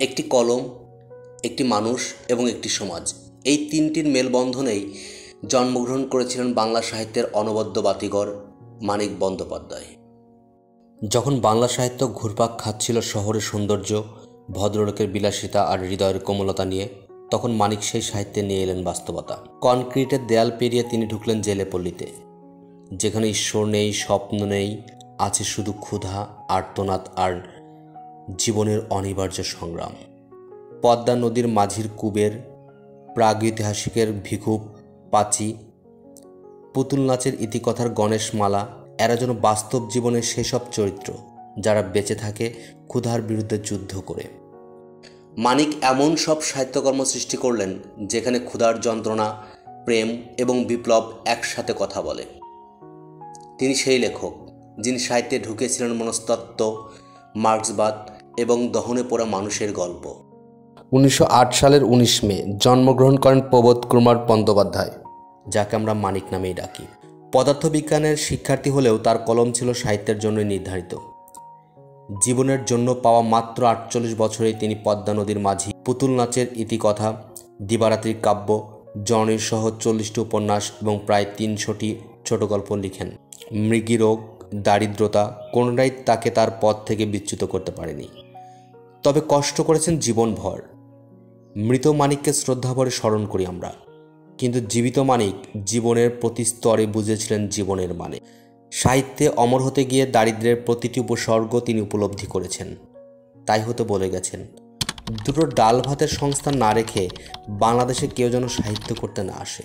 একটি কলম, একটি মানুষ এবং একটি সমাজ, এই তিনটির মেলবন্ধনেই জন্মগ্রহণ করেছিলেন বাংলা সাহিত্যের অনবদ্য বাতিঘর মানিক বন্দ্যোপাধ্যায়। যখন বাংলা সাহিত্য ঘুরপাক খাচ্ছিল শহরের সৌন্দর্য, ভদ্রলোকের বিলাসিতা আর হৃদয়ের কোমলতা নিয়ে, তখন মানিক সেই সাহিত্যে নিয়ে এলেন বাস্তবতা। কনক্রিটের দেয়াল পেরিয়ে তিনি ঢুকলেন জেলে পল্লীতে, যেখানে ঈশ্বর নেই, স্বপ্ন নেই, আছে শুধু ক্ষুধা, আর্তনাদ আর জীবনের অনিবার্য সংগ্রাম। পদ্মা নদীর মাঝির কুবের, প্রাগৈতিহাসিকের ভিখু পাচি, পুতুল নাচের ইতিকথার গণেশমালা, এরা যেন বাস্তব জীবনের সেসব চরিত্র যারা বেঁচে থাকে ক্ষুধার বিরুদ্ধে যুদ্ধ করে। মানিক এমন সব সাহিত্যকর্ম সৃষ্টি করলেন যেখানে ক্ষুধার যন্ত্রণা, প্রেম এবং বিপ্লব একসাথে কথা বলে। তিনি সেই লেখক যিনি সাহিত্যে ঢুকেছিলেন মনস্তত্ত্ব, মার্ক্সবাদ এবং দহনে পোড়া মানুষের গল্প। 1908 সালের 19 মে জন্মগ্রহণ করেন প্রবোধ কুমার বন্দ্যোপাধ্যায়, যাকে আমরা মানিক নামেই ডাকি। পদার্থবিজ্ঞানের শিক্ষার্থী হলেও তার কলম ছিল সাহিত্যের জন্যই নির্ধারিত। জীবনের জন্য পাওয়া মাত্র 48 বছরেই তিনি পদ্মা নদীর মাঝি, পুতুল নাচের ইতিকথা, দিবারাত্রির কাব্য, জননীর সহ 40টি উপন্যাস এবং প্রায় 300টি ছোট গল্প লিখেন। মৃগীরোগ, দারিদ্রতা কোনোটাই তাকে তার পথ থেকে বিচ্যুত করতে পারেনি। তবে কষ্ট করেছেন জীবনভর। মৃত মানিককে শ্রদ্ধাভরে স্মরণ করি আমরা, কিন্তু জীবিত মানিক জীবনের প্রতি স্তরে বুঝেছিলেন জীবনের মানে। সাহিত্যে অমর হতে গিয়ে দারিদ্র্যের প্রতিটি উপসর্গ তিনি উপলব্ধি করেছেন। তাই হতে বলে গেছেন, দুটো ডাল ভাতের সংস্থান না রেখে বাংলাদেশে কেউ যেন সাহিত্য করতে না আসে।